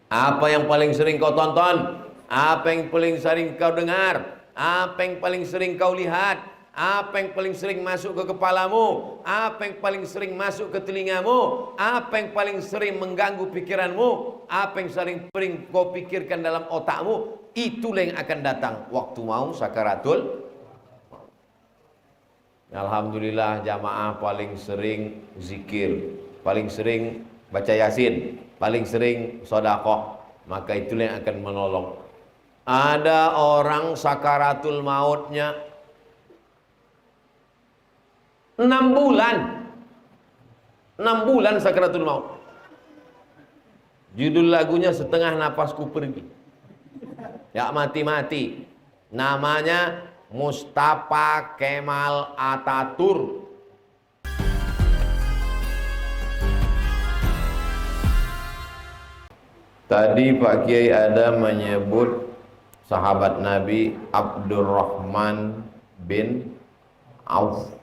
Apa yang paling sering kau tonton? Apa yang paling sering kau dengar? Apa yang paling sering kau lihat? Apa yang paling sering masuk ke kepalamu? Apa yang paling sering masuk ke telingamu? Apa yang paling sering mengganggu pikiranmu? Apa yang sering kau pikirkan dalam otakmu? Itulah yang akan datang waktu mau sakaratul. Alhamdulillah jamaah paling sering zikir, paling sering baca yasin, paling sering sedekah, maka itulah yang akan menolong. Ada orang sakaratul mautnya 6 bulan. 6 bulan sakaratul maut. Judul lagunya Setengah Napasku Pergi. Ya mati-mati. Namanya Mustafa Kemal Atatürk. Tadi Pak Kiai ada menyebut sahabat Nabi Abdurrahman bin Auf.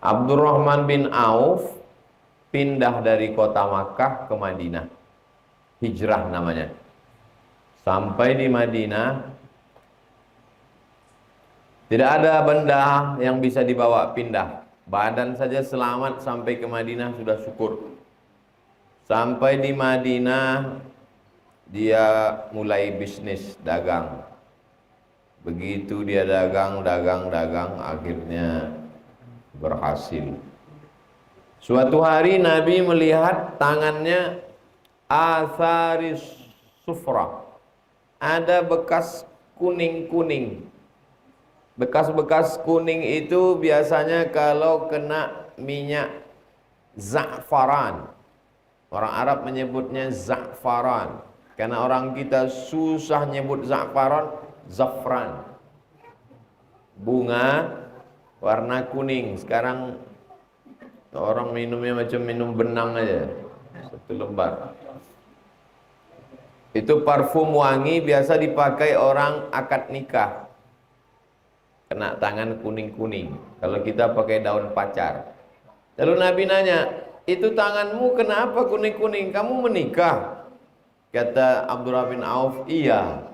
Abdurrahman bin Auf pindah dari kota Makkah ke Madinah. Hijrah namanya. Sampai di Madinah tidak ada benda yang bisa dibawa pindah. Badan saja selamat sampai ke Madinah sudah syukur. Sampai di Madinah dia mulai bisnis dagang. Begitu dia dagang, akhirnya berhasil. Suatu hari Nabi melihat tangannya atharis sufra. Ada bekas kuning-kuning. Bekas-bekas kuning itu biasanya kalau kena minyak za'faran. Orang Arab menyebutnya za'faran. Karena orang kita susah nyebut za'faran, zafran. Bunga warna kuning. Sekarang orang minumnya macam minum benang aja. Satu lembar. Itu parfum wangi biasa dipakai orang akad nikah. Kena tangan kuning-kuning. Kalau kita pakai daun pacar. Lalu Nabi nanya, itu tanganmu kenapa kuning-kuning? Kamu menikah? Kata Abdurrahman bin Auf, iya.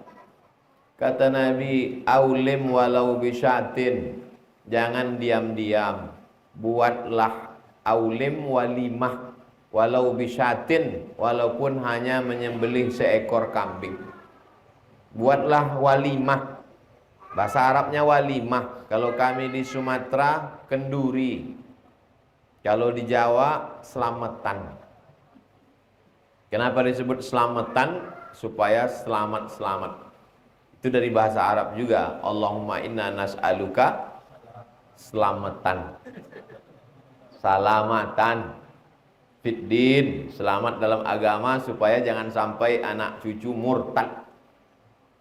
Kata Nabi, aulim walau bisyatin. Jangan diam-diam. Buatlah aulim walimah. Walau bisyatin. Walaupun hanya menyembelih seekor kambing. Buatlah walimah. Bahasa Arabnya walimah. Kalau kami di Sumatera, kenduri. Kalau di Jawa, selamatan. Kenapa disebut selamatan? Supaya selamat-selamat. Itu dari bahasa Arab juga. Allahumma inna nas'aluka selamatan. Salamatan. Fiddin. Selamat dalam agama supaya jangan sampai anak cucu murtad.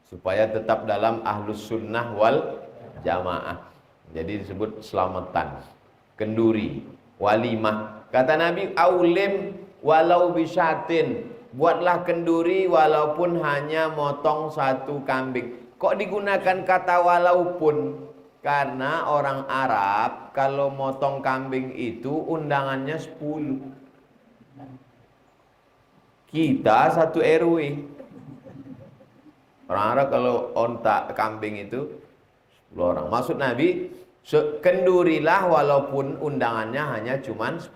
Supaya tetap dalam ahlus sunnah wal jamaah. Jadi disebut selamatan. Kenduri. Walimah. Kata Nabi, aulim walau bisyatin. Buatlah kenduri walaupun hanya motong satu kambing. Kok digunakan kata walaupun? Karena orang Arab kalau motong kambing itu undangannya 10. Kita satu RW. Orang Arab kalau onta kambing itu 10 orang. Maksud Nabi, kendurilah walaupun undangannya hanya cuma 10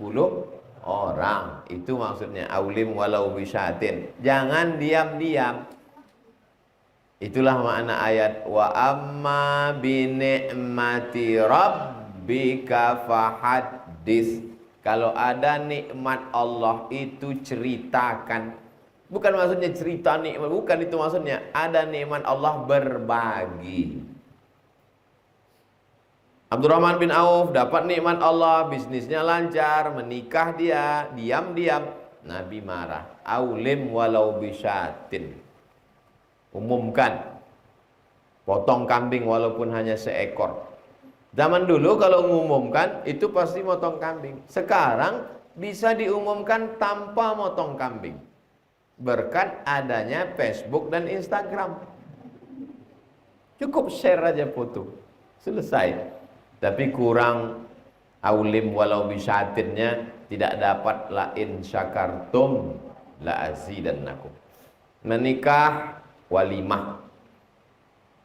orang. Itu maksudnya aulim walau bisyatin. Jangan diam-diam. Itulah makna ayat wa amma bi ni'mati rabbika fahaddits. Kalau ada nikmat Allah itu ceritakan. Bukan maksudnya cerita nikmat, bukan itu maksudnya. Ada nikmat Allah berbagi. Abdurrahman bin Auf dapat nikmat Allah, bisnisnya lancar, menikah dia, diam-diam. Nabi marah. Aulim walau bisyatin. Umumkan. Potong kambing walaupun hanya seekor. Zaman dulu kalau mengumumkan itu pasti motong kambing. Sekarang bisa diumumkan tanpa motong kambing. Berkat adanya Facebook dan Instagram. Cukup share aja foto. Selesai. Tapi kurang aulim walau bisyatinnya, tidak dapat la in syakartum la azidannakum. Menikah walimah,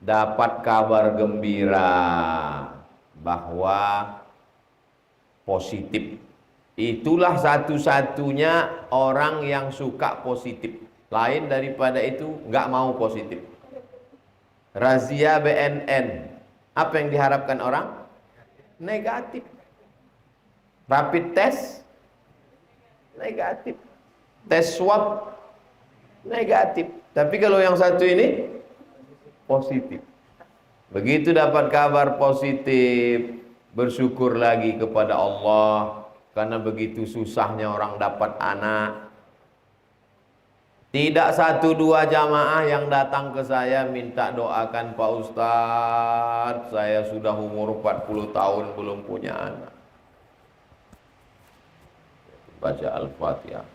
dapat kabar gembira bahwa positif. Itulah satu-satunya orang yang suka positif. Lain daripada itu nggak mau positif. Razia BNN, apa yang diharapkan orang? Negatif. Rapid test negatif. Tes swab negatif. Tapi kalau yang satu ini positif. Begitu dapat kabar positif, bersyukur lagi kepada Allah, karena begitu susahnya orang dapat anak. Tidak satu dua jamaah yang datang ke saya minta doakan Pak Ustadz, saya sudah umur 40 tahun belum punya anak. Baca Al-Fatihah.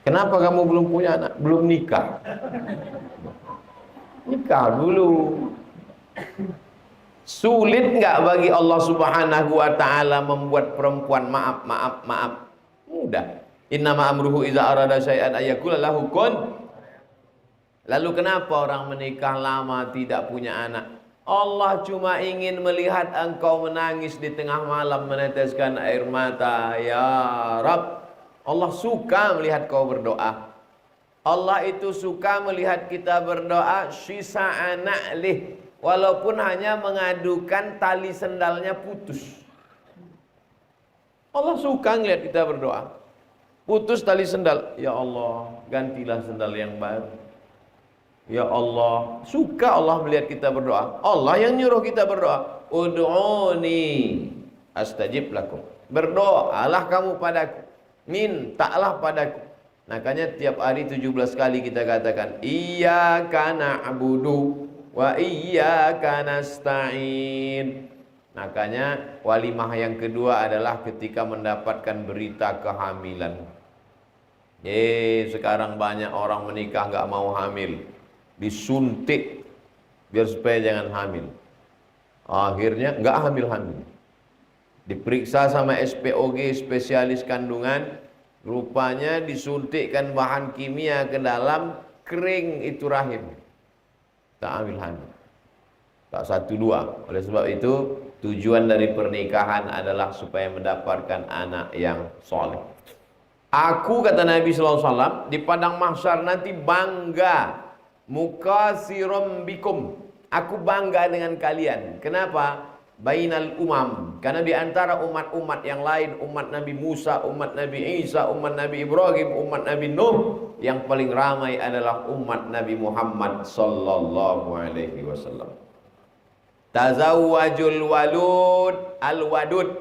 Kenapa kamu belum punya anak? Belum nikah. Nikah dulu. Sulit nggak bagi Allah Subhanahu wa taala membuat perempuan maaf? Mudah. Innama amruhu idza arada syai'an ayyakula lahu kun. Lalu kenapa orang menikah lama tidak punya anak? Allah cuma ingin melihat engkau menangis di tengah malam meneteskan air mata. Ya Rabb, Allah suka melihat kau berdoa. Allah itu suka melihat kita berdoa syisa'a na'lih, walaupun hanya mengadukan tali sendalnya putus. Allah suka melihat kita berdoa. Putus tali sendal, ya Allah, gantilah sendal yang baru. Ya Allah, suka Allah melihat kita berdoa. Allah yang nyuruh kita berdoa. Ud'uni astajib lakum. Berdoalah kamu padaku, mintalah padaku. Makanya tiap hari 17 kali kita katakan iyyaka na'budu wa iyyaka nasta'in. Makanya walimah yang kedua adalah ketika mendapatkan berita kehamilan. Sekarang banyak orang menikah nggak mau hamil, disuntik biar supaya jangan hamil. Akhirnya nggak hamil. Diperiksa sama SPOG, spesialis kandungan, rupanya disuntikkan bahan kimia ke dalam, kering itu rahim, tak hamil. Tak satu dua. Oleh sebab itu tujuan dari pernikahan adalah supaya mendapatkan anak yang soleh. Aku, kata Nabi SAW, di padang mahsyar nanti bangga, mukasirum bikum, aku bangga dengan kalian. Kenapa? Bainal umam, karena di antara umat-umat yang lain, umat Nabi Musa, umat Nabi Isa, umat Nabi Ibrahim, umat Nabi Nuh, yang paling ramai adalah umat Nabi Muhammad sallallahu alaihi wasallam. Tazawwajul walud al-wadud.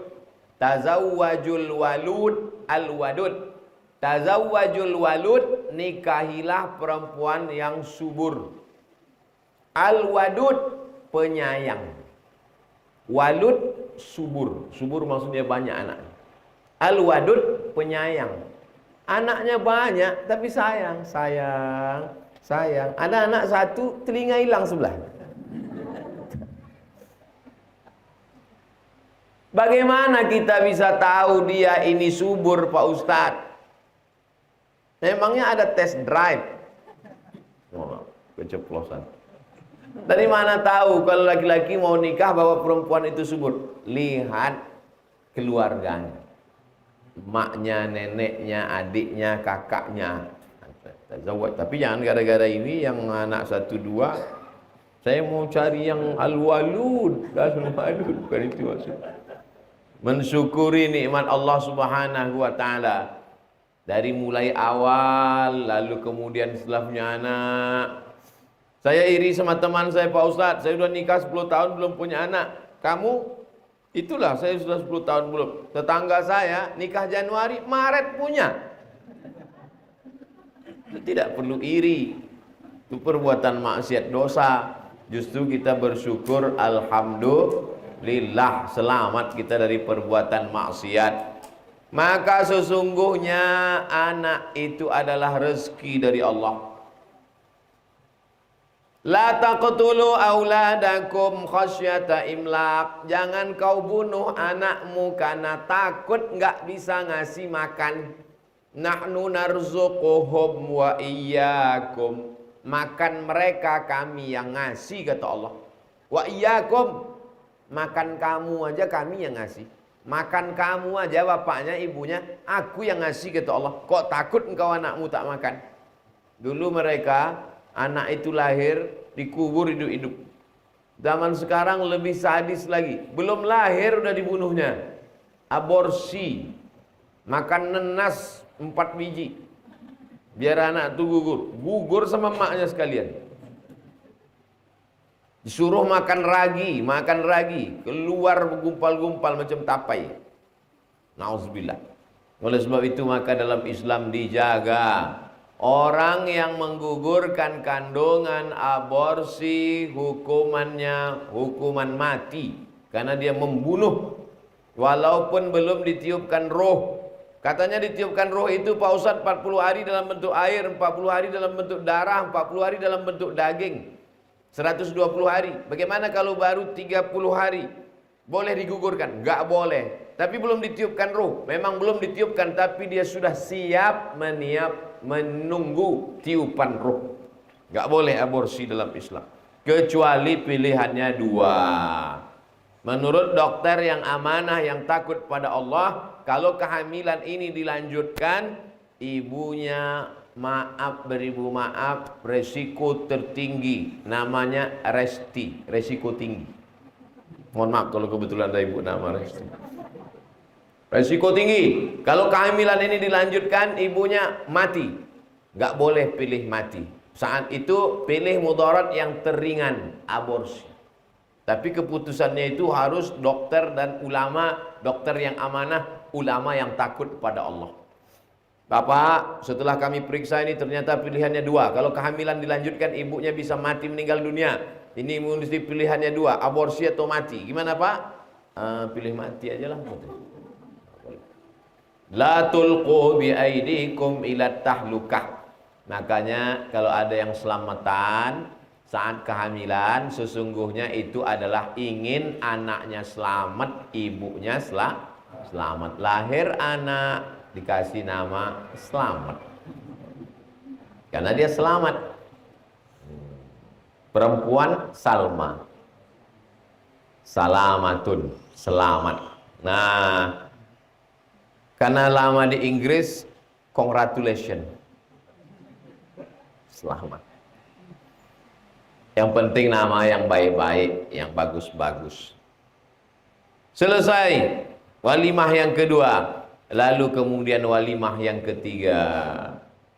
Tazawwajul walud al-wadud. Tazawwajul walud, nikahilah perempuan yang subur. Al-wadud, penyayang. Walud, subur. Subur maksudnya banyak anak. Al-wadud, penyayang. Anaknya banyak tapi sayang. Ada anak satu, telinga hilang sebelah. Bagaimana kita bisa tahu dia ini subur, Pak Ustadz? Memangnya ada tes drive? Keceplosan. Dari mana tahu kalau laki-laki mau nikah bahwa perempuan itu subur? Lihat keluarganya. Maknya, neneknya, adiknya, kakaknya. Tapi jangan gara-gara ini yang anak 1, 2. Saya mau cari yang al-walud. Al-walud, bukan itu maksudnya. Mensyukuri nikmat Allah Subhanahu wa taala. Dari mulai awal, lalu kemudian setelah punya anak. Saya iri sama teman saya, Pak Ustadz, saya sudah nikah 10 tahun belum punya anak. Kamu, itulah saya sudah 10 tahun belum. Tetangga saya nikah Januari, Maret punya. Itu tidak perlu iri. Itu perbuatan maksiat dosa. Justru kita bersyukur, alhamdulillah, selamat kita dari perbuatan maksiat. Maka sesungguhnya anak itu adalah rezeki dari Allah. La taqtulu auladakum khasyata imlaq. Jangan kau bunuh anakmu karena takut nggak bisa ngasih makan. Nahnu narzuquhum wa iyyakum. Makan mereka kami yang ngasih, kata Allah. Wa iyyakum. Makan kamu aja kami yang ngasih. Makan kamu aja bapaknya ibunya aku yang ngasih, kata Allah. Kok takut engkau anakmu tak makan? Dulu mereka anak itu lahir dikubur hidup-hidup. Zaman sekarang lebih sadis lagi. Belum lahir udah dibunuhnya. Aborsi. Makan nenas 4 biji. Biar anak itu gugur. Gugur sama maknya sekalian. Disuruh makan ragi. Keluar bergumpal-gumpal macam tapai. Nauzubillah. Oleh sebab itu maka dalam Islam dijaga. Orang yang menggugurkan kandungan, aborsi, hukumannya hukuman mati. Karena dia membunuh. Walaupun belum ditiupkan roh. Katanya ditiupkan roh itu Pak Ustadz 40 hari dalam bentuk air, 40 hari dalam bentuk darah, 40 hari dalam bentuk daging. 120 hari. Bagaimana kalau baru 30 hari? Boleh digugurkan? Enggak boleh. Tapi belum ditiupkan roh. Memang belum ditiupkan, tapi dia sudah siap menunggu tiupan roh. Enggak boleh aborsi dalam Islam. Kecuali pilihannya dua. Menurut dokter yang amanah, yang takut pada Allah, kalau kehamilan ini dilanjutkan, ibunya beribu maaf, resiko tertinggi, namanya Resti, resiko tinggi. Mohon maaf kalau kebetulan ada ibu nama Resti. Resiko tinggi. Kalau kehamilan ini dilanjutkan, ibunya mati. Nggak boleh pilih mati. Saat itu pilih mudarat yang teringan, aborsi. Tapi keputusannya itu harus dokter dan ulama, dokter yang amanah, ulama yang takut pada Allah. Bapak, setelah kami periksa ini ternyata pilihannya dua. Kalau kehamilan dilanjutkan, ibunya bisa mati meninggal dunia. Ini mesti pilihannya dua, aborsi atau mati. Gimana Pak? Pilih mati aja lah. La tulqu bi aidikum ila tahlukah. Makanya kalau ada yang selamatan saat kehamilan, sesungguhnya itu adalah ingin anaknya selamat, ibunya selamat. Lahir anak dikasih nama selamat karena dia selamat. Perempuan Salma, salamatun, selamat. Nah, karena lama di Inggris, congratulations, selamat. Yang penting nama yang baik-baik, yang bagus-bagus. Selesai walimah yang kedua. Lalu kemudian walimah yang ketiga.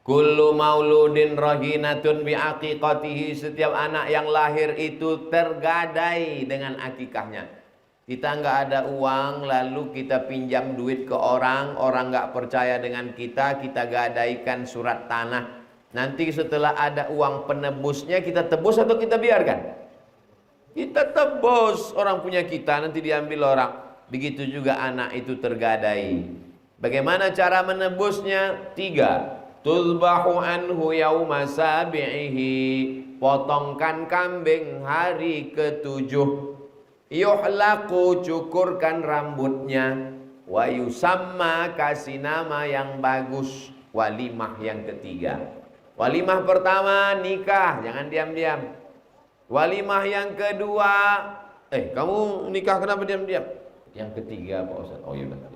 Kullu mauludin rahinatun biaqiqatihi. Setiap anak yang lahir itu tergadai dengan akikahnya. Kita nggak ada uang, lalu kita pinjam duit ke orang nggak percaya dengan kita gadaikan surat tanah. Nanti setelah ada uang penebusnya, kita tebus atau kita biarkan? Kita tebus, orang punya kita, nanti diambil orang. Begitu juga anak itu tergadai. Bagaimana cara menebusnya? 3. Tuzbahu anhu yauma sabi'ihi. Potongkan kambing hari ke-7. Yuhlaku, cukurkan rambutnya. Wa yusamma, kasih nama yang bagus. Walimah yang ketiga. Walimah pertama nikah, jangan diam-diam. Walimah yang kedua, kamu nikah kenapa diam-diam? Yang ketiga Pak Ustaz. Oh iya benar.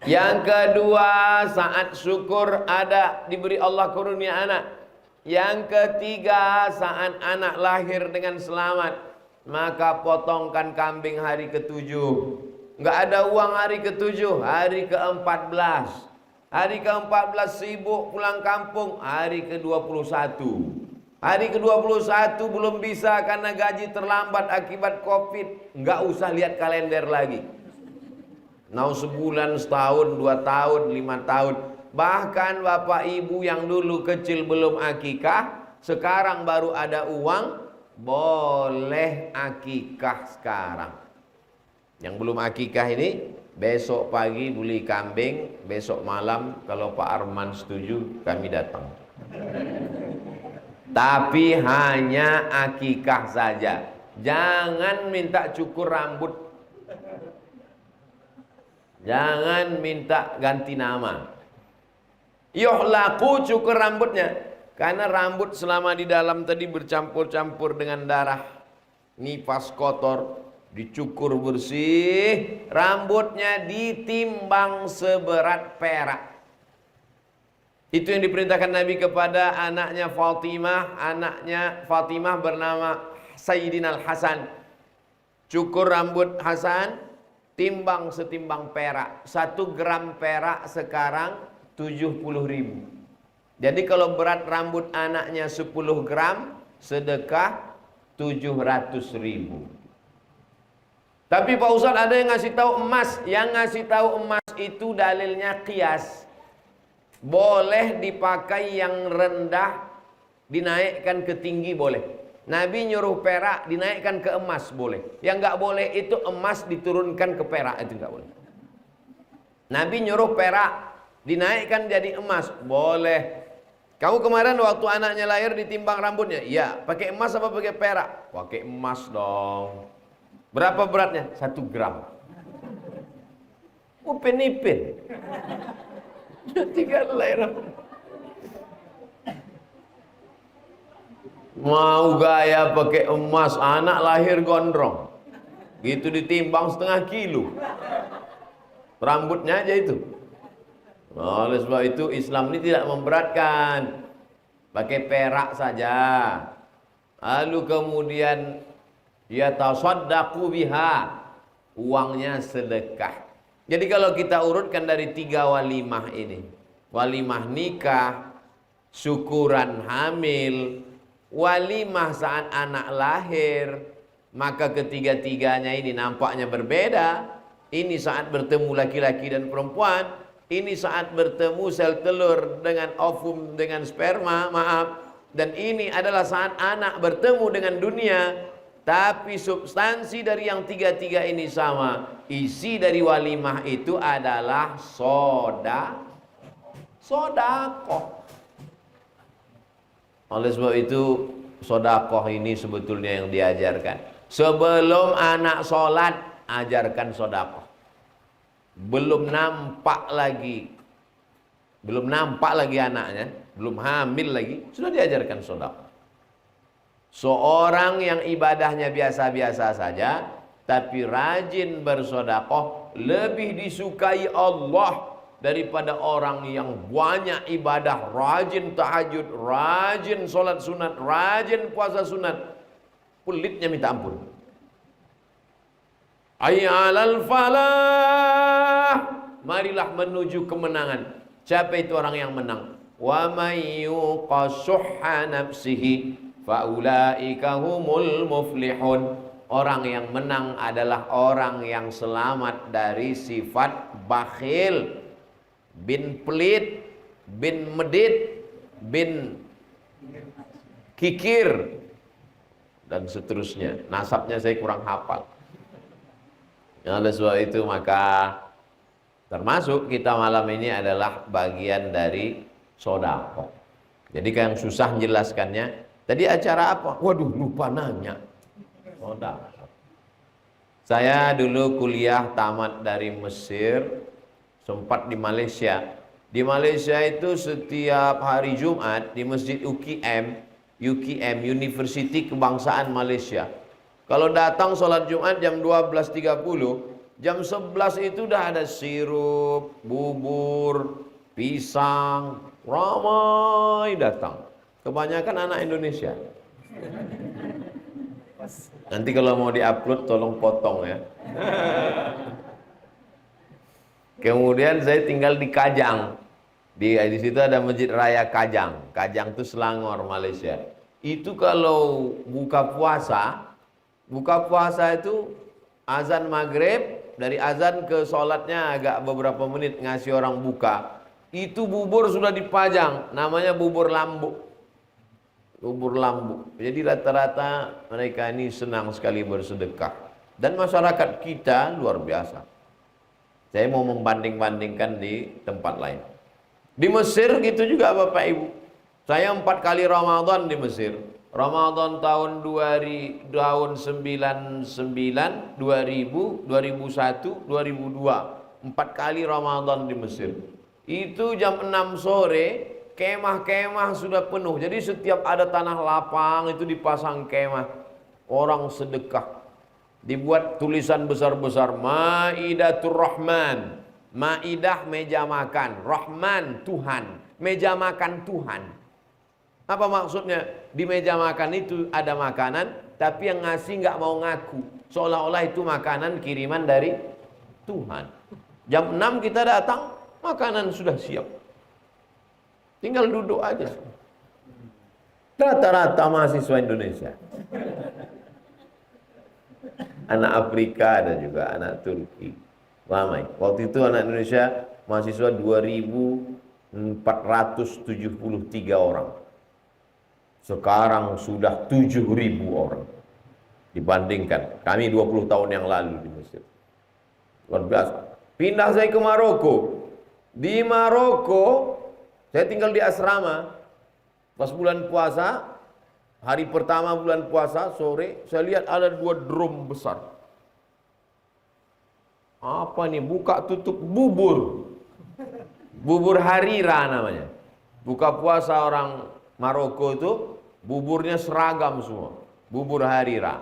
Yang kedua saat syukur ada diberi Allah karunia anak. Yang ketiga saat anak lahir dengan selamat, maka potongkan kambing hari ke-7. Enggak ada uang hari ke-7, hari ke-14. Hari ke-14 sibuk pulang kampung. Hari ke-21. Hari ke-21 belum bisa karena gaji terlambat akibat Covid. Enggak usah lihat kalender lagi. Mau sebulan, setahun, 2 tahun, 5 tahun. Bahkan bapak ibu yang dulu kecil belum akikah, sekarang baru ada uang, boleh akikah sekarang. Yang belum akikah ini, besok pagi beli kambing, besok malam kalau Pak Arman setuju kami datang. Tapi hanya akikah saja. Jangan minta cukur rambut. Jangan minta ganti nama. Yuhlaqu, cukur rambutnya. Karena rambut selama di dalam tadi bercampur-campur dengan darah, nifas kotor, dicukur bersih, rambutnya ditimbang seberat perak. Itu yang diperintahkan Nabi kepada anaknya Fatimah. Anaknya Fatimah bernama Sayyidina Al-Hasan. Cukur rambut Hasan, timbang setimbang perak. 1 gram perak sekarang 70.000. Jadi kalau berat rambut anaknya 10 gram, sedekah 700.000. Tapi Pak Ustadz, ada yang ngasih tahu emas. Yang ngasih tahu emas itu dalilnya qiyas. Boleh dipakai yang rendah, dinaikkan ke tinggi boleh. Nabi nyuruh perak dinaikkan ke emas boleh. Yang nggak boleh itu emas diturunkan ke perak, itu nggak boleh. Nabi nyuruh perak dinaikkan jadi emas boleh. Kamu kemarin waktu anaknya lahir ditimbang rambutnya, iya. Pakai emas apa pakai perak? Pakai emas dong. Berapa beratnya? 1 gram. Upin-ipin. Tinggal lahir. Mau gaya pakai emas, anak lahir gondrong. Gitu ditimbang setengah kilo. Rambutnya aja itu. Oleh sebab itu Islam ini tidak memberatkan. Pakai perak saja. Lalu kemudian ya tasaddaqu biha. Uangnya sedekah. Jadi kalau kita urutkan dari 3 walimah ini, walimah nikah, syukuran hamil, walimah saat anak lahir, maka ketiga-tiganya ini nampaknya berbeda. Ini saat bertemu laki-laki dan perempuan, ini saat bertemu sel telur dengan ovum dengan sperma, maaf, dan ini adalah saat anak bertemu dengan dunia. Tapi substansi dari yang tiga-tiga ini sama. Isi dari walimah itu adalah sodakoh. Oleh sebab itu sodakoh ini sebetulnya yang diajarkan. Sebelum anak sholat, ajarkan sodakoh. Belum nampak lagi anaknya, belum hamil lagi, sudah diajarkan sodakoh. Seorang yang ibadahnya biasa-biasa saja, tapi rajin bersodakoh, lebih disukai Allah daripada orang yang banyak ibadah, rajin tahajud, rajin sholat sunat, rajin puasa sunat, pelitnya minta ampun. Hayya 'alal falah, marilah menuju kemenangan. Siapa itu orang yang menang? Wa may yuqa shuhha nafsihi faulaika humul muflihun. Orang yang menang adalah orang yang selamat dari sifat bakhil, bin pelit, bin medit, bin kikir, dan seterusnya. Nasabnya saya kurang hafal. Oleh sebab itu maka termasuk kita malam ini adalah bagian dari sedekah. Jadi yang susah menjelaskannya. Tadi acara apa? Waduh, lupa nanya. Sedekah. Saya dulu kuliah tamat dari Mesir, sempat di Malaysia. Di Malaysia itu setiap hari Jumat di Masjid UKM, University Kebangsaan Malaysia. Kalau datang sholat Jumat jam 12.30, jam 11 itu udah ada sirup, bubur, pisang, ramai datang. Kebanyakan anak Indonesia. Nanti kalau mau diupload tolong potong ya. Kemudian saya tinggal di Kajang. Di situ ada Masjid Raya Kajang. Kajang itu Selangor, Malaysia. Itu kalau buka puasa itu azan maghrib, dari azan ke sholatnya agak beberapa menit ngasih orang buka. Itu bubur sudah dipajang, namanya bubur lambu. Bubur lambu. Jadi rata-rata mereka ini senang sekali bersedekah. Dan masyarakat kita luar biasa. Saya mau membanding-bandingkan di tempat lain. Di Mesir gitu juga Bapak Ibu. Saya 4 kali Ramadan di Mesir. Ramadan tahun 99, 2000, 2001, 2002. 4 kali Ramadan di Mesir. Itu jam 6 sore, kemah-kemah sudah penuh. Jadi setiap ada tanah lapang itu dipasang kemah. Orang sedekah. Dibuat tulisan besar-besar, Maidatur Rahman. Maidah meja makan, Rahman Tuhan, meja makan Tuhan. Apa maksudnya? Di meja makan itu ada makanan, tapi yang ngasih nggak mau ngaku, seolah-olah itu makanan kiriman dari Tuhan. Jam 6 kita datang, makanan sudah siap, tinggal duduk aja. Rata-rata mahasiswa Indonesia, anak Afrika ada juga, anak Turki, ramai. Waktu itu anak Indonesia mahasiswa 2.473 orang. Sekarang sudah 7.000 orang. Dibandingkan kami 20 tahun yang lalu di Mesir. Luar biasa. Pindah saya ke Maroko. Di Maroko saya tinggal di asrama. Pas bulan puasa, hari pertama bulan puasa sore, saya lihat ada 2 drum besar. Apa nih? Buka tutup bubur. Bubur harira namanya. Buka puasa orang Maroko itu buburnya seragam semua. Bubur harira.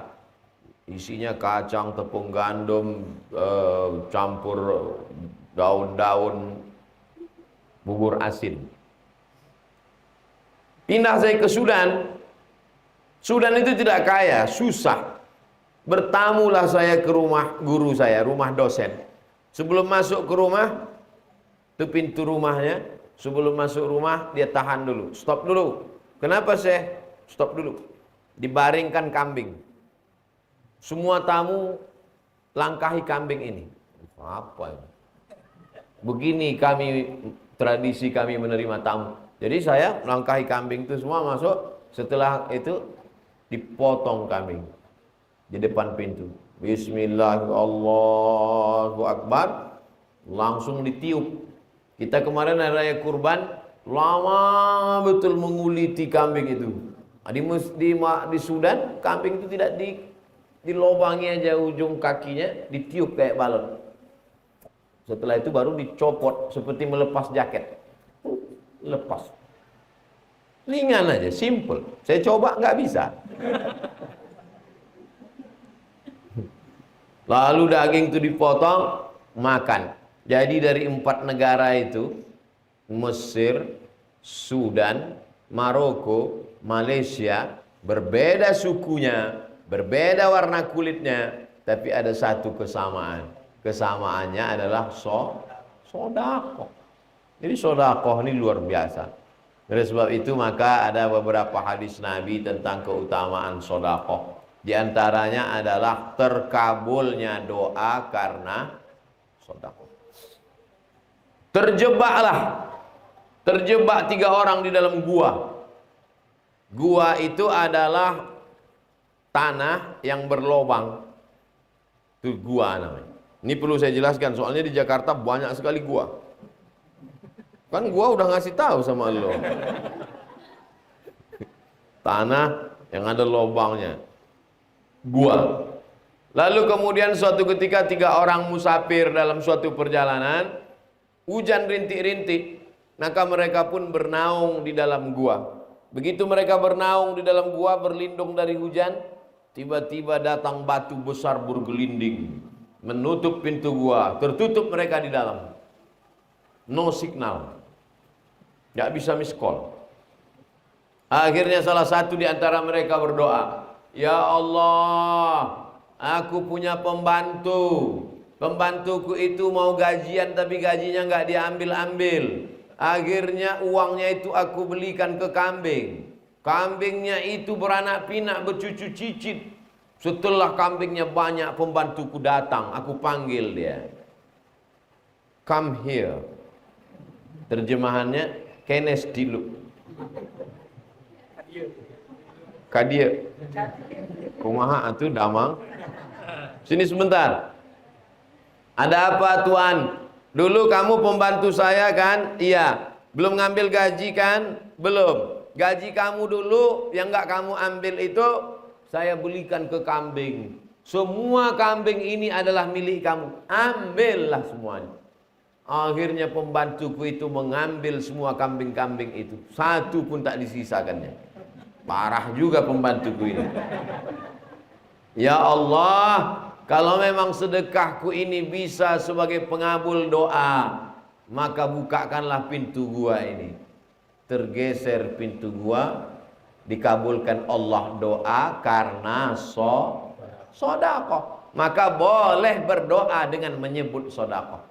Isinya kacang, tepung gandum, campur daun-daun, bubur asin. Pindah saya ke Sudan. Sudan itu tidak kaya, susah. Bertamulah saya ke rumah guru saya, rumah dosen. Sebelum masuk ke rumah, itu pintu rumahnya. Sebelum masuk rumah, dia tahan dulu. Stop dulu. Kenapa sih? Stop dulu. Dibaringkan kambing. Semua tamu langkahi kambing ini. Apa ini? Begini tradisi kami menerima tamu. Jadi saya langkahi kambing itu semua masuk. Setelah itu dipotong kambing di depan pintu. Bismillahirrahmanirrahim, Allahu Akbar. Langsung ditiup. Kita kemarin hari raya kurban, lama betul menguliti kambing itu. Di Sudan, kambing itu tidak dilobangi aja ujung kakinya, ditiup kayak balon. Setelah itu baru dicopot seperti melepas jaket. Lepas. Ringan aja, simple. Saya coba nggak bisa. Lalu daging itu dipotong, makan. Jadi dari 4 negara itu, Mesir, Sudan, Maroko, Malaysia, berbeda sukunya, berbeda warna kulitnya, tapi ada satu kesamaan. Kesamaannya adalah sodakoh. Jadi sodakoh ini luar biasa. Oleh sebab itu maka ada beberapa hadis Nabi tentang keutamaan sodakoh. Di antaranya adalah terkabulnya doa karena sodakoh. Terjebak 3 orang di dalam gua. Gua itu adalah tanah yang berlobang. Itu gua namanya. Ini perlu saya jelaskan, soalnya di Jakarta banyak sekali gua. Kan gua udah ngasih tahu sama lo. Tanah yang ada lobangnya. Gua. Lalu kemudian suatu ketika 3 orang musafir dalam suatu perjalanan, hujan rintik-rintik, maka mereka pun bernaung di dalam gua. Begitu mereka bernaung di dalam gua, berlindung dari hujan, tiba-tiba datang batu besar bergelinding, menutup pintu gua, tertutup mereka di dalam. No signal. Nggak bisa miss call. Akhirnya salah satu di antara mereka berdoa, "Ya Allah, aku punya pembantu. Pembantuku itu mau gajian tapi gajinya nggak diambil-ambil. Akhirnya uangnya itu aku belikan ke kambing. Kambingnya itu beranak pinak, bercucu cicit. Setelah kambingnya banyak, pembantuku datang. Aku panggil dia. Come here." Terjemahannya, kenes dilu. Kadia. Kumaha atuh damang. Sini sebentar. Ada apa tuan? Dulu kamu pembantu saya kan? Iya. Belum ngambil gaji kan? Belum. Gaji kamu dulu yang nggak kamu ambil itu saya belikan ke kambing. Semua kambing ini adalah milik kamu. Ambillah semuanya. Akhirnya pembantuku itu mengambil semua kambing-kambing itu. Satu pun tak disisakannya. Parah juga pembantuku ini. Ya Allah, kalau memang sedekahku ini bisa sebagai pengabul doa, maka bukakanlah pintu gua ini. Tergeser pintu gua, dikabulkan Allah doa karena sodakoh. Maka boleh berdoa dengan menyebut sodakoh.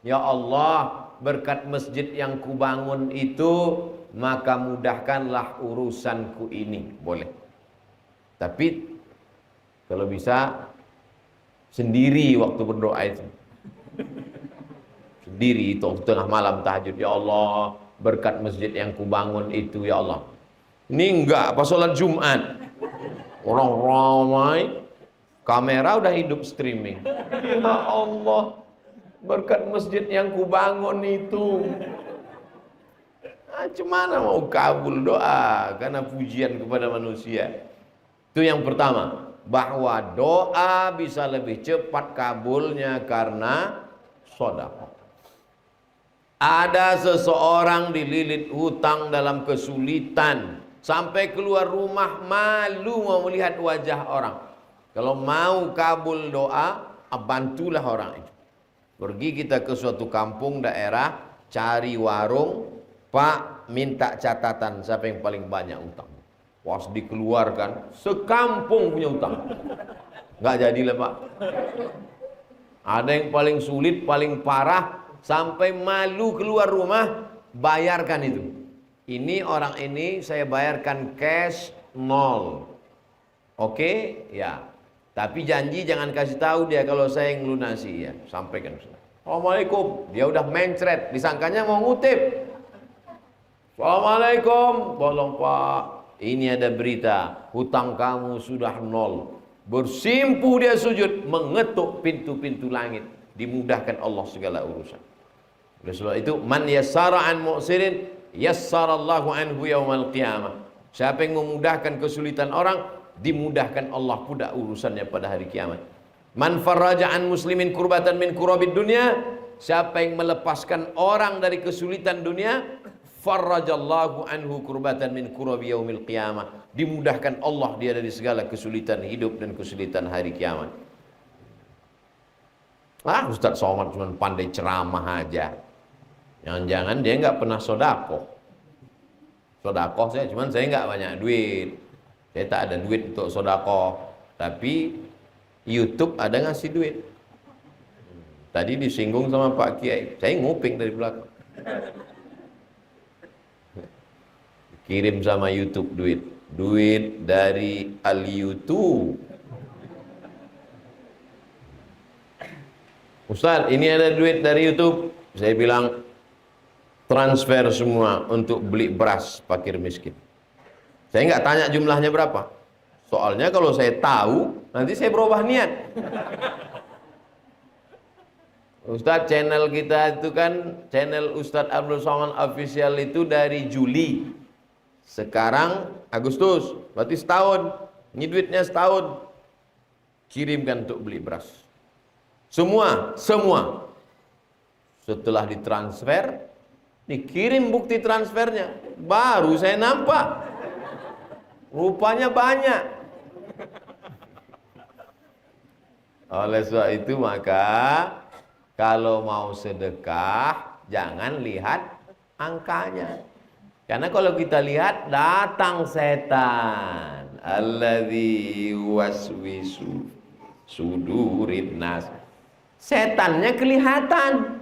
Ya Allah, berkat masjid yang kubangun itu, maka mudahkanlah urusanku ini. Boleh. Tapi kalau bisa sendiri waktu berdoa itu. Sendiri itu tengah malam tahajud. Ya Allah, berkat masjid yang kubangun itu, ya Allah. Ini enggak pas sholat Jumat. Orang ramai, kamera udah hidup streaming. Ya Allah, berkat masjid yang kubangun itu. Cuman mau kabul doa karena pujian kepada manusia. Itu yang pertama, bahwa doa bisa lebih cepat kabulnya karena sedekah. Ada seseorang dililit hutang dalam kesulitan, sampai keluar rumah malu mau melihat wajah orang. Kalau mau kabul doa, bantulah orang itu. Pergi kita ke suatu kampung daerah, cari warung, Pak minta catatan siapa yang paling banyak utang. Pas dikeluarkan, sekampung punya utang. Nggak jadilah Pak. Ada yang paling sulit, paling parah, sampai malu keluar rumah, bayarkan itu. Ini orang ini saya bayarkan cash 0. Oke, ya. Tapi janji jangan kasih tahu dia kalau saya yang lunasi ya. Sampaikan. Assalamualaikum. Dia udah mencret, disangkanya mau ngutip. Assalamualaikum. Tolong Pak, ini ada berita, hutang kamu sudah 0. Bersimpuh dia sujud, mengetuk pintu-pintu langit, dimudahkan Allah segala urusan. Oleh sebab itu, man yassara an mu'sirin yassarallahu anhu yaumal qiyamah. Siapa yang memudahkan kesulitan orang, dimudahkan Allah pula urusannya pada hari kiamat. Man farraja an muslimin kurbatan min kurabid dunya. Siapa yang melepaskan orang dari kesulitan dunia, farrajallahu anhu kurbatan min kurabi yaumil qiyamah. Dimudahkan Allah dia dari segala kesulitan hidup dan kesulitan hari kiamat. Ustaz Somad cuma pandai ceramah aja. Jangan-jangan dia nggak pernah sodakoh. Sodakoh saya, cuman saya nggak banyak duit. Saya tak ada duit untuk sodakoh. Tapi YouTube ada ngasih duit. Tadi disinggung sama Pak Kiai, saya nguping dari belakang. Kirim sama YouTube duit dari Al-YouTube. Ustaz, ini ada duit dari YouTube. Saya bilang transfer semua untuk beli beras fakir miskin. Saya nggak tanya jumlahnya berapa. Soalnya kalau saya tahu, nanti saya berubah niat. Ustaz, channel kita itu kan channel Ustaz Abdul Somad Official itu dari Juli. Sekarang Agustus, berarti setahun. Ini duitnya setahun. Kirimkan untuk beli beras. Semua. Setelah ditransfer, dikirim bukti transfernya. Baru saya nampak. Rupanya banyak. Oleh sebab itu maka kalau mau sedekah, jangan lihat angkanya. Karena kalau kita lihat, datang setan. Alladzi waswisu sudurin nas. Setannya kelihatan.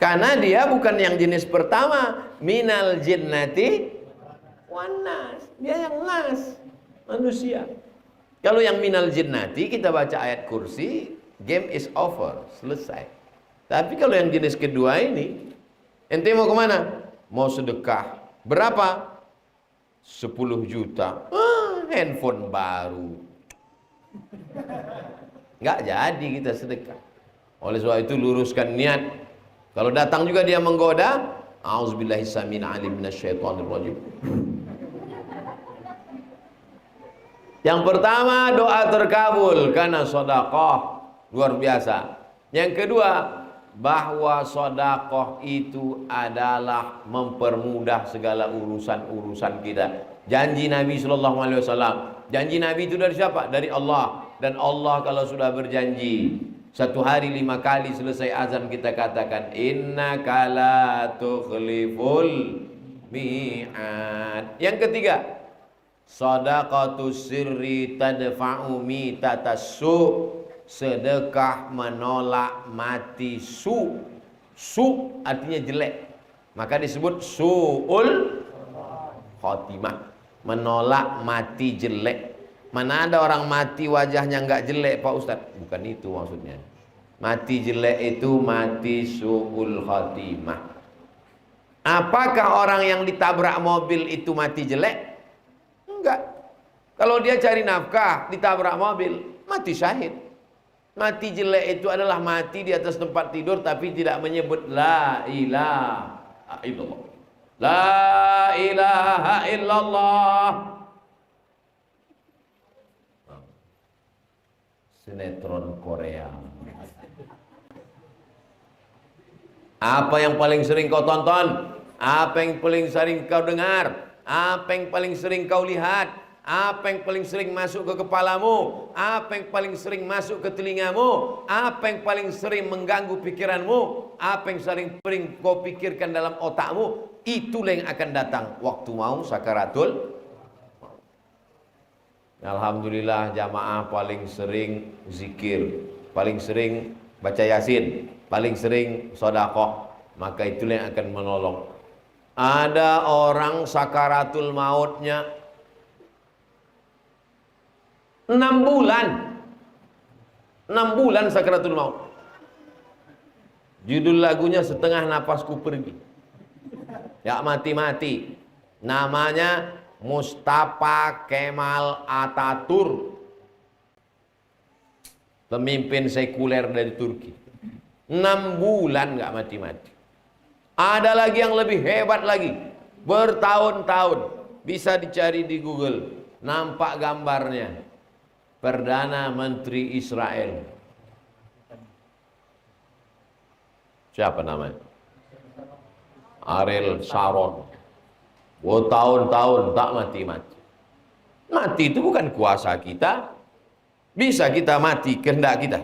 Karena dia bukan yang jenis pertama. Minal jinnati wan nas. Dia yang nas, manusia. Kalau yang minal jinnati, kita baca ayat kursi, game is over, selesai. Tapi kalau yang jenis kedua ini, ente mau kemana? Mau sedekah. Berapa? 10 juta. Handphone baru. Nggak jadi kita sedekah. Oleh sebab itu luruskan niat. Kalau datang juga dia menggoda, a'udzubillahi samil alim minasyaitonir rajim. Yang pertama, doa terkabul karena sedekah. Luar biasa. Yang kedua, bahwa sedekah itu adalah mempermudah segala urusan-urusan kita. Janji Nabi sallallahu alaihi wasallam. Janji Nabi itu dari siapa? Dari Allah. Dan Allah kalau sudah berjanji, satu hari 5 kali selesai azan kita katakan innaka la tukhliful mi'ad. Yang ketiga, shadaqatus sirri tadfa'u mitatassu. Sedekah menolak mati su. Su artinya jelek, maka disebut su'ul khotimah, menolak mati jelek. Mana ada orang mati wajahnya enggak jelek Pak Ustadz? Bukan itu maksudnya. Mati jelek itu mati su'ul khotimah. Apakah orang yang ditabrak mobil itu mati jelek? Enggak. Kalau dia cari nafkah ditabrak mobil, mati syahid. Mati jelek itu adalah mati di atas tempat tidur tapi tidak menyebut la ilaha illallah. La ilaha illallah. Sinetron Korea. Apa yang paling sering kau tonton? Apa yang paling sering kau dengar? Apa yang paling sering kau lihat? Apa yang paling sering masuk ke kepalamu? Apa yang paling sering masuk ke telingamu? Apa yang paling sering mengganggu pikiranmu? Apa yang sering kau pikirkan dalam otakmu? Itulah yang akan datang waktu mau sakaratul. Alhamdulillah jamaah paling sering zikir, paling sering baca yasin, paling sering sedekah, maka itulah yang akan menolong. Ada orang sakaratul mautnya 6 bulan. 6 bulan sakaratul maut. Judul lagunya Setengah Napasku Pergi. Ya mati-mati. Namanya Mustafa Kemal Atatürk, pemimpin sekuler dari Turki. 6 bulan nggak mati-mati. Ada lagi yang lebih hebat lagi. Bertahun-tahun. Bisa dicari di Google. Nampak gambarnya. Perdana Menteri Israel. Siapa namanya? Ariel Sharon. Tahun-tahun tak mati-mati. Mati itu bukan kuasa kita. Bisa kita mati kehendak kita.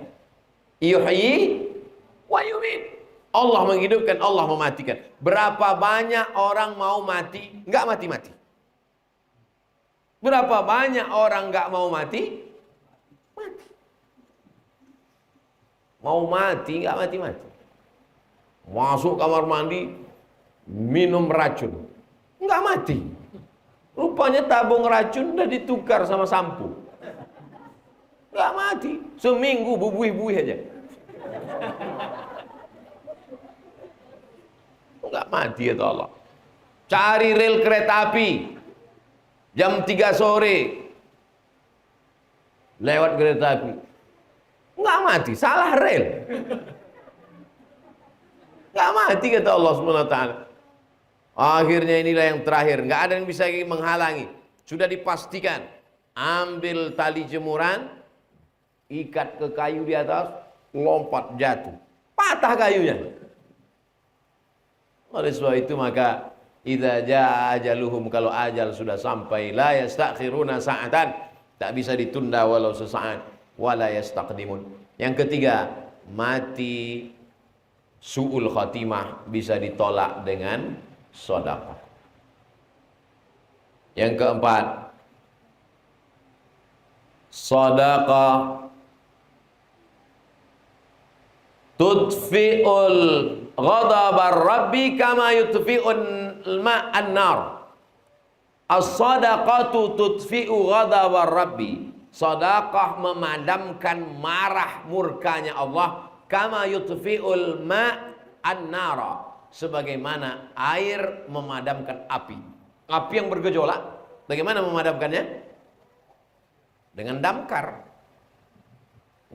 Yuhyi wa yumit. Allah menghidupkan, Allah mematikan. Berapa banyak orang mau mati, nggak mati-mati. Berapa banyak orang nggak mau mati? Mati. Mau mati, nggak mati-mati. Masuk kamar mandi, minum racun, nggak mati. Rupanya tabung racun udah ditukar sama sampo. Nggak mati. Seminggu bubuih-buih aja. Nggak mati ya Allah. Cari rel kereta api. Jam 3 sore. Lewat kereta api. Nggak mati. Salah rel. Nggak mati kata Allah SWT. Akhirnya inilah yang terakhir. Nggak ada yang bisa menghalangi. Sudah dipastikan. Ambil tali jemuran. Ikat ke kayu di atas. Lompat jatuh. Patah kayunya. Oleh sebab itu maka idza jaa ajaluhum, kalau ajal sudah sampai, la yastakhiruna sa'atan, tak bisa ditunda walau sesaat, wala yastaqdimun. Yang ketiga, mati su'ul khatimah bisa ditolak dengan sedekah. Yang keempat, sedekah tudfi'ul ghadabar rabbi kama yutfi'un ma'an nar. As-sadaqatu tudfi'u ghadabar rabbi. Sedekah memadamkan marah murkanya Allah, kama yutfi'ul ma'an nar, sebagaimana air memadamkan api. Api yang bergejolak, bagaimana memadamkannya? Dengan damkar.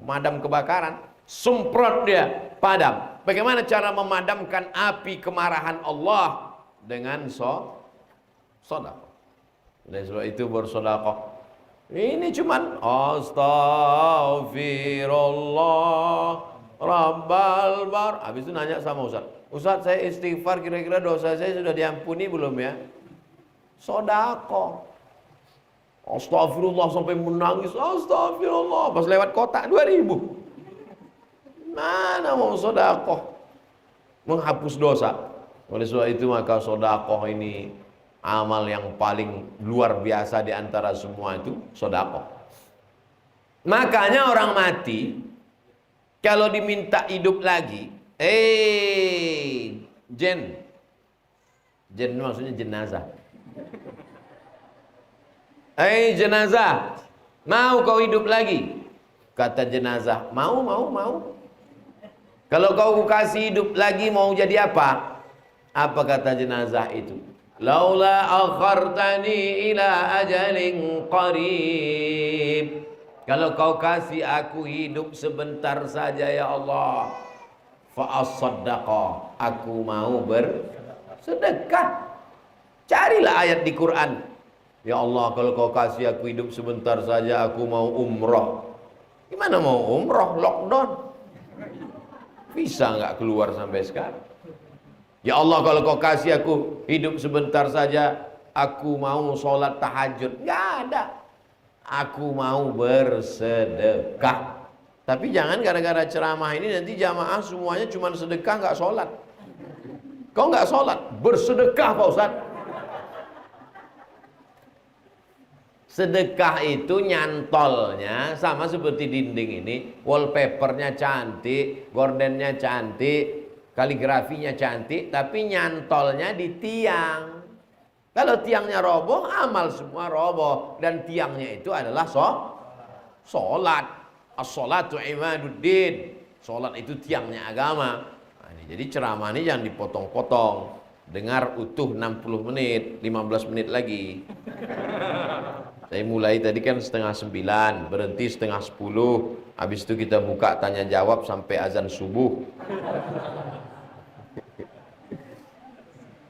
Memadam kebakaran. Semprot dia, padam. Bagaimana cara memadamkan api kemarahan Allah? Dengan sedekah. Oleh sebab itu bersedekah. Ini cuman astaghfirullah, Rabbal bar. Habis itu nanya sama Ustaz. Ustaz, saya istighfar, kira-kira dosa saya sudah diampuni belum ya? Sedekah. Astagfirullah sampai menangis. Astagfirullah. Pas lewat kotak 2000. Mana mau sedekah? Menghapus dosa. Oleh sebab itu maka sedekah ini amal yang paling luar biasa di antara semua itu sedekah. Makanya orang mati kalau diminta hidup lagi, jen maksudnya jenazah. Jenazah, mau kau hidup lagi? Kata jenazah, mau. Kalau kau kasih hidup lagi mau jadi apa? Apa kata jenazah itu? Laula akhartani ila ajalin qarib. Kalau kau kasih aku hidup sebentar saja ya Allah, fa asaddaqa, aku mau bersedekah. Carilah ayat di Quran. Ya Allah, kalau kau kasih aku hidup sebentar saja, aku mau umroh. Gimana mau umroh? Lockdown. Bisa nggak keluar sampai sekarang? Ya Allah, kalau kau kasih aku hidup sebentar saja, aku mau sholat tahajud. Nggak ada. Aku mau bersedekah. Tapi jangan gara-gara ceramah ini nanti jamaah semuanya cuma sedekah nggak sholat. Kau nggak sholat, bersedekah Pak Ustadz. Sedekah itu nyantolnya sama seperti dinding ini, wallpapernya cantik, gordennya cantik, kaligrafinya cantik, tapi nyantolnya di tiang. Kalau tiangnya roboh, amal semua roboh. Dan tiangnya itu adalah sholat. As-sholatu imaduddin. Sholat itu tiangnya agama. Nah, jadi ceramah ini jangan dipotong-potong. Dengar utuh 60 menit, 15 menit lagi. Saya mulai tadi kan 8:30, berhenti 9:30. Habis itu kita buka tanya jawab sampai azan subuh.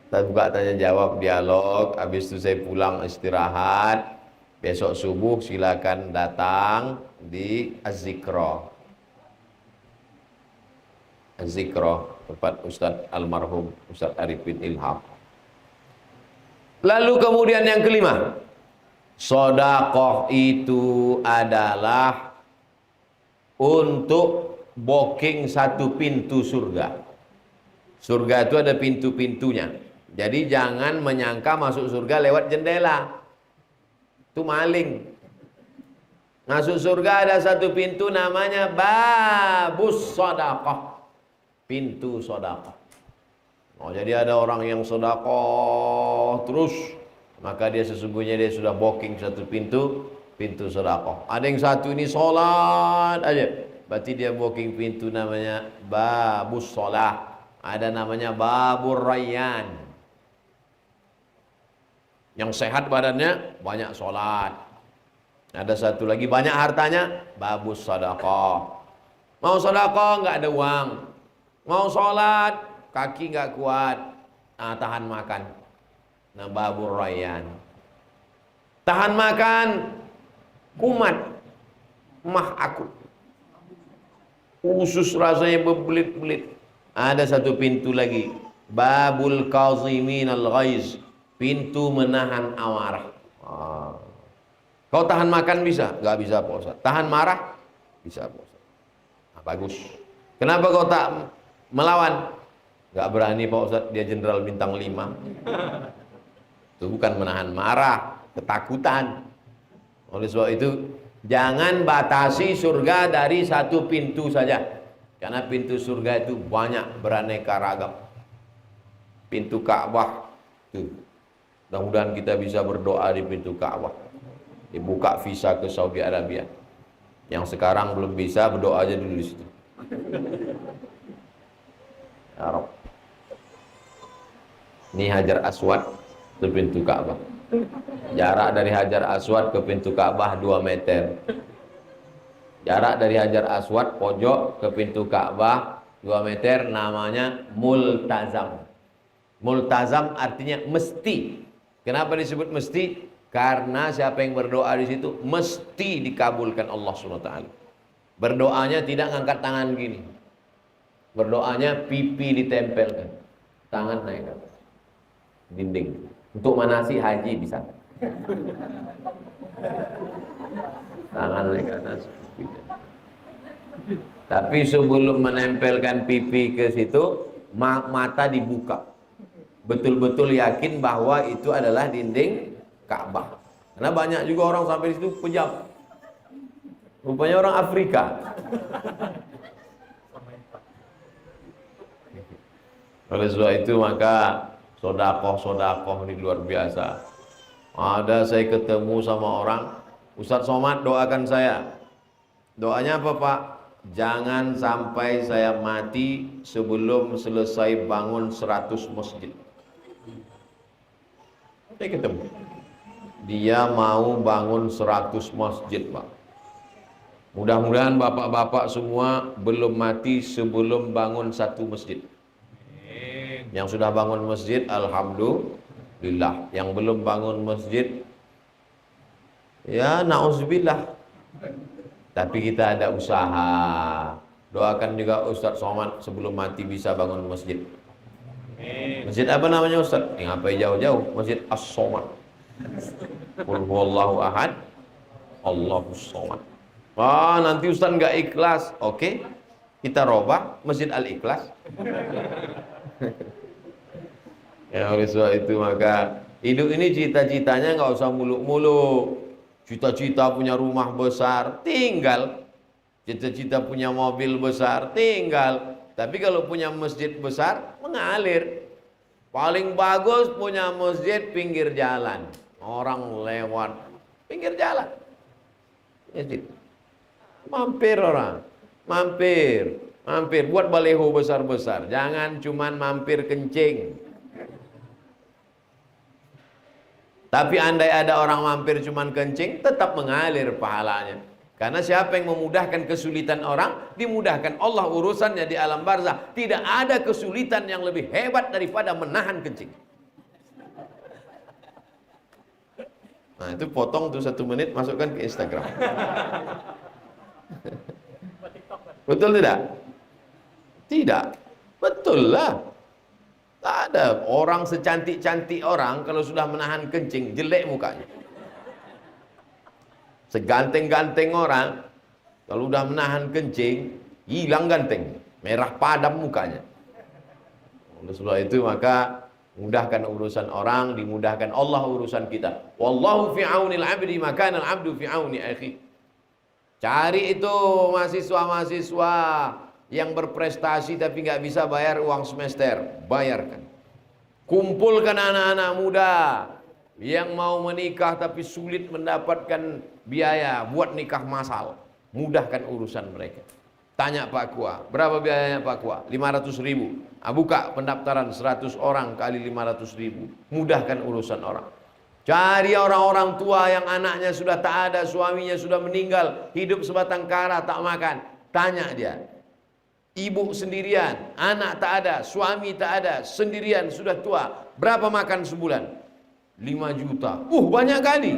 Kita buka tanya jawab, dialog. Habis itu saya pulang istirahat. Besok subuh silakan datang di Az-Zikra. Az-Zikra, tempat Ustadz almarhum Ustadz Arifin Ilham. Lalu kemudian yang kelima, sedekah itu adalah untuk booking satu pintu surga. Surga itu ada pintu-pintunya. Jadi jangan menyangka masuk surga lewat jendela. Itu maling. Masuk surga ada satu pintu namanya babus sedekah. Pintu sedekah. Oh, jadi ada orang yang sedekah terus, maka dia sesungguhnya dia sudah booking satu pintu sedekah. Ada yang satu ini sholat aja, berarti dia booking pintu namanya babus sholat. Ada namanya babur rayyan. Yang sehat badannya banyak sholat. Ada satu lagi banyak hartanya, babus sedekah. Mau sedekah nggak ada uang, mau sholat kaki nggak kuat, tahan makan. Nah, babur rayyan. Tahan makan, kumat, mah aku. Usus rasanya berbelit-belit. Ada satu pintu lagi, babul kazimin al-ghaiz, pintu menahan amarah. Kau tahan makan bisa? Nggak bisa Pak Ustaz. Tahan marah? Bisa Pak Ustaz. Nah, bagus. Kenapa kau tak melawan? Nggak berani Pak Ustaz, dia jenderal bintang 5. Itu bukan menahan marah, ketakutan. Oleh sebab itu, jangan batasi surga dari satu pintu saja. Karena pintu surga itu banyak, beraneka ragam. Pintu Ka'bah, tuh. Mudah-mudahan kita bisa berdoa di pintu Ka'bah. Dibuka visa ke Saudi Arabia. Yang sekarang belum bisa, berdoa aja dulu di situ. Ya Rabb. Ini Hajar Aswad ke pintu Ka'bah. Jarak dari Hajar Aswad ke pintu Ka'bah 2 meter. Jarak dari Hajar Aswad pojok ke pintu Ka'bah 2 meter, namanya multazam. Multazam artinya mesti. Kenapa disebut mesti? Karena siapa yang berdoa di situ mesti dikabulkan Allah SWT. Berdoanya tidak ngangkat tangan gini. Berdoanya pipi ditempelkan, tangan naik ke atas dinding. Untuk manasi haji bisa. Tangan naik ke atas. Tapi sebelum menempelkan pipi ke situ, mata dibuka. Betul-betul yakin bahwa itu adalah dinding Ka'bah. Karena banyak juga orang sampai di situ pejam. Rupanya orang Afrika. Oleh sebab itu maka sodakoh ini luar biasa. Ada saya ketemu sama orang, Ustadz Somad doakan saya. Doanya apa Pak? Jangan sampai saya mati sebelum selesai bangun 100 masjid. Saya ketemu. Dia mau bangun 100 masjid Pak. Mudah-mudahan bapak-bapak semua belum mati sebelum bangun satu masjid. Yang sudah bangun masjid, alhamdulillah. Yang belum bangun masjid, ya na'udzubillah. Tapi kita ada usaha. Doakan juga Ustadz Somad sebelum mati bisa bangun masjid. Masjid apa namanya Ustadz? Ngapain jauh-jauh? Masjid As-Somad. Qul huwallahu ahad, Allahus Somad. Ah, nanti Ustadz nggak ikhlas. Oke, kita robah Masjid Al-Ikhlas. Ya, oleh sebab itu maka hidup ini cita-citanya nggak usah muluk-muluk. Cita-cita punya rumah besar, tinggal. Cita-cita punya mobil besar, tinggal. Tapi kalau punya masjid besar, mengalir. Paling bagus punya masjid pinggir jalan. Orang lewat pinggir jalan. Masjid. Mampir orang, mampir. Buat baleho besar-besar. Jangan cuman mampir kencing. Tapi andai ada orang mampir cuman kencing, tetap mengalir pahalanya. Karena siapa yang memudahkan kesulitan orang, dimudahkan Allah urusannya di alam barzah. Tidak ada kesulitan yang lebih hebat daripada menahan kencing. Nah itu potong tuh 1 menit, masukkan ke Instagram. Betul tidak? Tidak. Betul lah. Tak ada orang secantik-cantik orang kalau sudah menahan kencing jelek mukanya. Seganteng-ganteng orang kalau sudah menahan kencing hilang ganteng, merah padam mukanya. Oleh sebab itu maka mudahkan urusan orang, dimudahkan Allah urusan kita. Wallahu fi aunil 'abdi ma kana al-'abdu fi auni akhi. Cari itu mahasiswa-mahasiswa yang berprestasi tapi nggak bisa bayar uang semester, bayarkan. Kumpulkan anak-anak muda yang mau menikah tapi sulit mendapatkan biaya buat nikah massal, mudahkan urusan mereka. Tanya Pak Kua, berapa biayanya Pak Kua? 500.000. Buka pendaftaran 100 orang kali 500.000, mudahkan urusan orang. Cari orang-orang tua yang anaknya sudah tak ada, suaminya sudah meninggal, hidup sebatang kara tak makan. Tanya dia. Ibu sendirian, anak tak ada, suami tak ada, sendirian, sudah tua. Berapa makan sebulan? 5 juta. Banyak kali.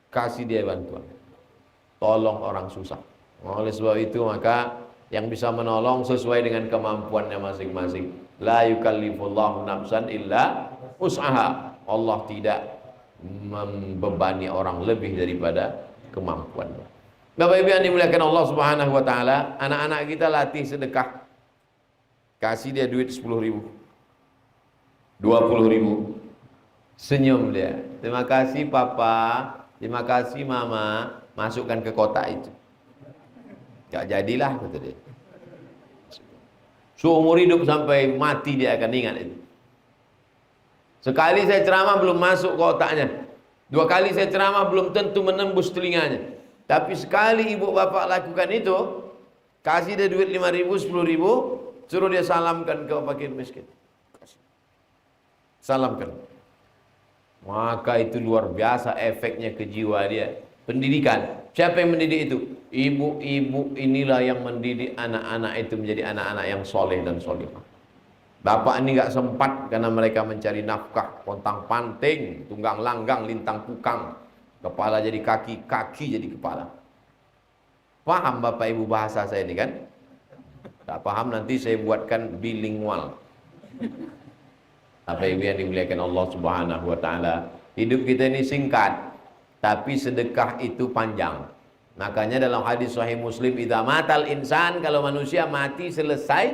Kasih dia bantuan. Tolong orang susah. Oleh sebab itu maka yang bisa menolong sesuai dengan kemampuannya masing-masing. La yukallifullahu nafsan illa wus'aha. Allah tidak membebani orang lebih daripada kemampuannya. Bapak Ibu yang dimuliakan Allah Subhanahu wa taala, anak-anak kita latih sedekah. Kasih dia duit 10.000, 20.000. Senyum dia. Terima kasih Papa, terima kasih Mama, masukkan ke kotak itu. Gak jadilah kata dia. Seumur hidup sampai mati dia akan ingat itu. Sekali saya ceramah belum masuk kotaknya. 2 kali saya ceramah belum tentu menembus telinganya. Tapi sekali ibu bapak lakukan itu, kasih dia duit 5.000, 10.000, suruh dia salamkan ke fakir miskin. Salamkan. Maka itu luar biasa efeknya ke jiwa dia. Pendidikan. Siapa yang mendidik itu? Ibu-ibu inilah yang mendidik anak-anak itu menjadi anak-anak yang soleh dan solehah. Bapak ini gak sempat karena mereka mencari nafkah, pontang panting, tunggang langgang, lintang kukang. Kepala jadi kaki, kaki jadi kepala. Paham Bapak Ibu bahasa saya ini kan? Tak paham nanti saya buatkan bilingual. Bapak Ibu yang dimuliakan Allah Subhanahu wa taala. Hidup kita ini singkat, tapi sedekah itu panjang. Makanya dalam hadis sahih Muslim, idza matal insan, kalau manusia mati selesai,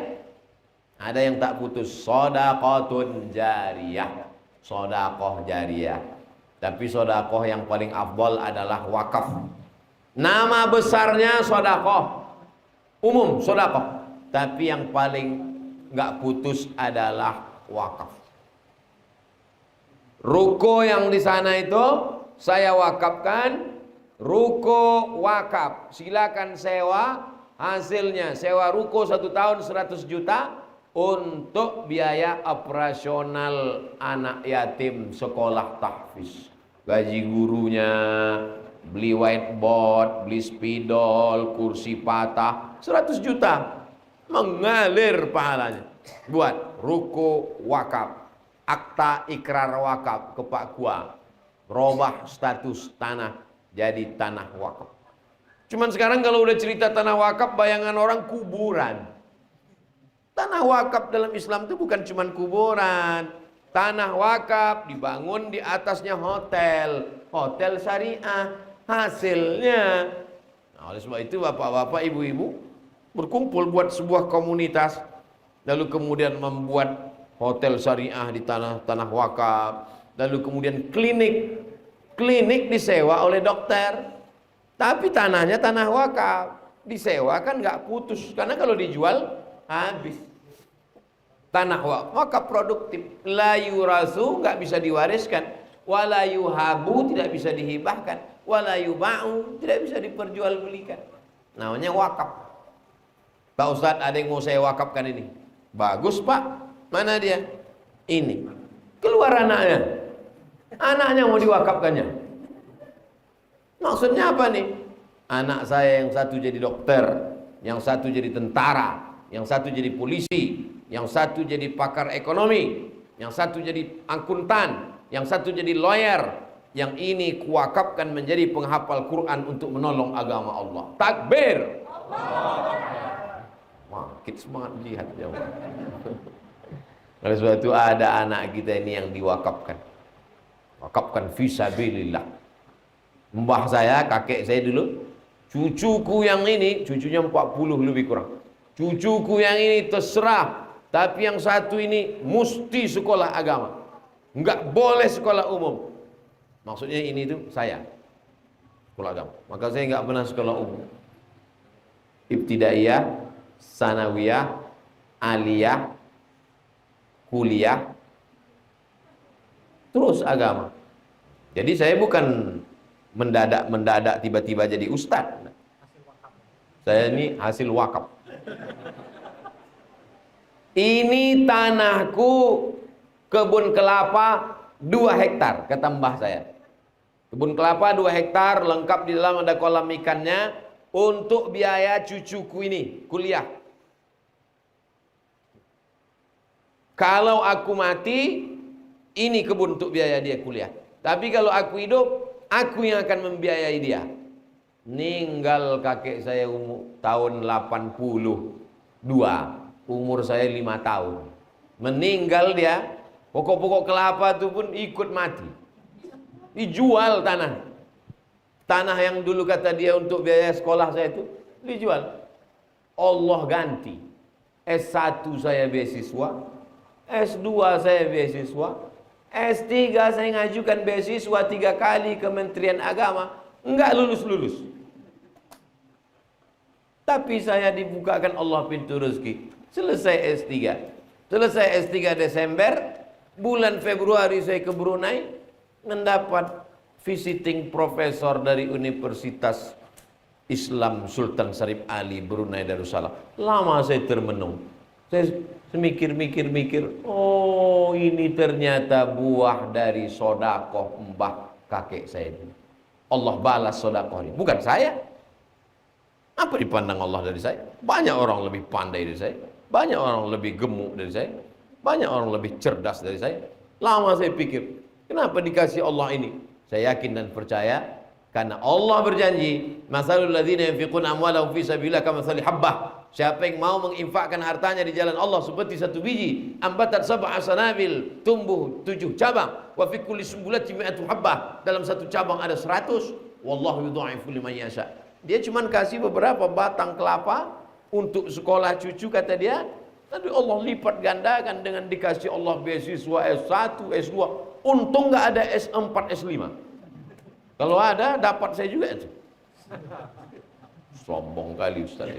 ada yang tak putus, shadaqatun jariyah. Shadaqah jariyah. Tapi shadaqah yang paling afdal adalah wakaf. Nama besarnya shadaqah, umum shadaqah. Tapi yang paling nggak putus adalah wakaf. Ruko yang di sana itu saya wakafkan, ruko wakaf. Silakan sewa, hasilnya sewa ruko 1 tahun 100 juta untuk biaya operasional anak yatim sekolah tahfiz. Gaji gurunya, beli whiteboard, beli spidol, kursi patah, 100 juta. Mengalir pahalanya. Buat ruko wakaf. Akta ikrar wakaf ke Pak Kua, robah status tanah jadi tanah wakaf. Cuman sekarang kalau udah cerita tanah wakaf, bayangan orang kuburan. Tanah wakaf dalam Islam itu bukan cuman kuburan. Tanah wakaf dibangun di atasnya hotel, hotel syariah. Hasilnya, nah, oleh sebab itu bapak-bapak, ibu-ibu berkumpul buat sebuah komunitas, lalu kemudian membuat hotel syariah di tanah wakaf, lalu kemudian klinik disewa oleh dokter, tapi tanahnya tanah wakaf, disewa kan nggak putus, karena kalau dijual habis. Tanah wakaf produktif, la yurasu, nggak bisa diwariskan, wala yuhabu, tidak bisa dihibahkan, wala yuba'u, tidak bisa diperjualbelikan. Namanya wakaf. Pak Ustadz, ada yang mau saya wakafkan ini. Bagus Pak. Mana dia? Ini. Keluar anaknya. Anaknya mau diwakafkannya. Maksudnya apa nih? Anak saya yang satu jadi dokter, yang satu jadi tentara, yang satu jadi polisi, yang satu jadi pakar ekonomi, yang satu jadi akuntan, yang satu jadi lawyer, yang ini kuwakafkan menjadi penghafal Quran untuk menolong agama Allah. Takbir. Makin semangat jihad ya Allah. Oleh sebab itu ada anak kita ini yang diwakafkan. Wakafkan fisabilillah. Mbah saya, kakek saya dulu, cucuku yang ini, cucunya 40 lebih kurang. Cucuku yang ini terserah, tapi yang satu ini mesti sekolah agama. Enggak boleh sekolah umum. Maksudnya ini tuh saya. Sekolah agama. Maka saya enggak pernah sekolah umum. Ibtidaiyah, sanawiyah, aliyah, kuliah, terus agama. Jadi saya bukan mendadak tiba-tiba jadi ustadz. Saya ini hasil wakaf. Ini tanahku, kebun kelapa 2 hektar, kata mbah saya. Kebun kelapa 2 hektar, lengkap di dalam ada kolam ikannya, untuk biaya cucuku ini kuliah. Kalau aku mati, ini kebun untuk biaya dia kuliah. Tapi kalau aku hidup, aku yang akan membiayai dia. Ninggal kakek saya tahun 82, umur saya 5 tahun. Meninggal dia, pokok-pokok kelapa itu pun ikut mati. Dijual tanah. Tanah yang dulu kata dia untuk biaya sekolah saya itu, dijual. Allah ganti. S1 saya beasiswa, S2 saya beasiswa, S3 saya ngajukan beasiswa 3 kali Kementerian Agama, enggak lulus-lulus. Tapi saya dibukakan Allah pintu rezeki. Selesai S3. Selesai S3 Desember, bulan Februari saya ke Brunei, mendapat visiting profesor dari Universitas Islam Sultan Syarif Ali Brunei Darussalam. Lama saya termenung. Saya mikir-mikir, oh ini ternyata buah dari sodakoh mbah kakek saya ini. Allah balas sodakoh ini, bukan saya. Apa dipandang Allah dari saya? Banyak orang lebih pandai dari saya, banyak orang lebih gemuk dari saya, banyak orang lebih cerdas dari saya. Lama saya pikir, kenapa dikasih Allah ini? Saya yakin dan percaya Karena Allah berjanji, masalul ladzina yunfiquna amwalahum fi sabilillah kamathali habbah. Siapa yang mau menginfakkan hartanya di jalan Allah seperti satu biji, ambatat sab'a sanabil, tumbuh 7 cabang, wa fi kulli sumbulatin mi'atu habbah. Dalam satu cabang ada 100. Wallahu yudha'ifu liman yasha. Dia cuma kasih beberapa batang kelapa untuk sekolah cucu, kata dia. Nanti Allah lipat gandakan dengan dikasih Allah beasiswa S1, S2. Untung nggak ada S4, S5. Kalau ada, dapat saya juga itu. Sombong kali Ustaz.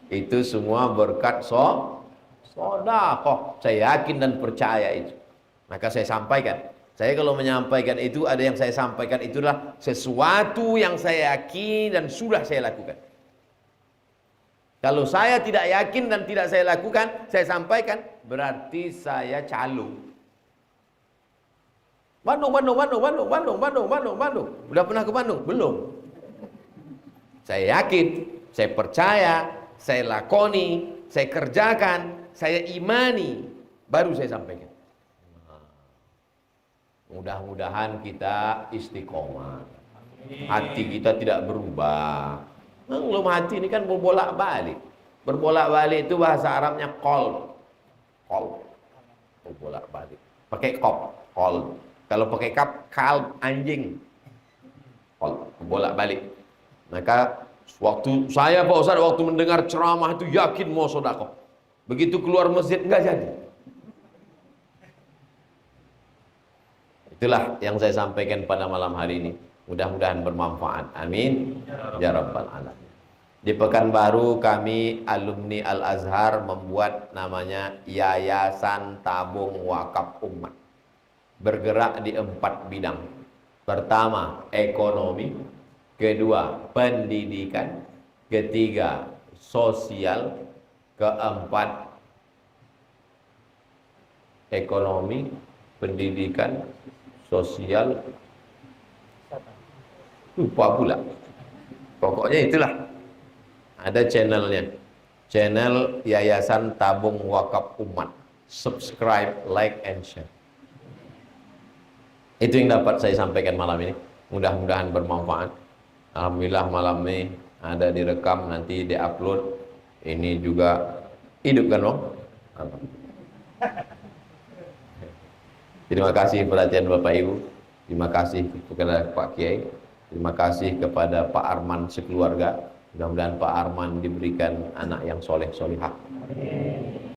Itu semua berkat sedekah. Saya yakin dan percaya itu. Maka saya sampaikan. Saya kalau menyampaikan itu, ada yang saya sampaikan itulah sesuatu yang saya yakin dan sudah saya lakukan. Kalau saya tidak yakin dan tidak saya lakukan, saya sampaikan, berarti saya calo. Bandung. Udah pernah ke Bandung? Belum. Saya yakin, saya percaya, saya lakoni, saya kerjakan, saya imani, baru saya sampaikan. Mudah-mudahan kita istiqomah. Hati kita tidak berubah. Belum hati ini kan berbolak-balik. Berbolak-balik itu bahasa Arabnya qalb. Berbolak-balik. Pakai qalb. Kalau pakai kalb anjing. Bolak-balik. Maka waktu saya Pak Ustaz waktu mendengar ceramah itu yakin mau sedekah. Begitu keluar masjid enggak jadi. Itulah yang saya sampaikan pada malam hari ini. Mudah-mudahan bermanfaat. Amin. Ya Rabbal Alamin. Di Pekanbaru kami alumni Al-Azhar membuat namanya Yayasan Tabung Wakaf Umat. Bergerak di 4 bidang. Pertama, ekonomi. Kedua, pendidikan. Ketiga, sosial. Keempat, ekonomi, pendidikan, sosial. Lupa pula. Pokoknya itulah. Ada channelnya. Channel Yayasan Tabung Wakaf Umat. Subscribe, like, and share. Itu yang dapat saya sampaikan malam ini. Mudah-mudahan bermanfaat. Alhamdulillah malam ini ada direkam, nanti diupload. Ini juga hidup kan, Bang? Terima kasih perhatian Bapak Ibu. Terima kasih kepada Pak Kiai. Terima kasih kepada Pak Arman sekeluarga. Mudah-mudahan Pak Arman diberikan anak yang soleh solihah.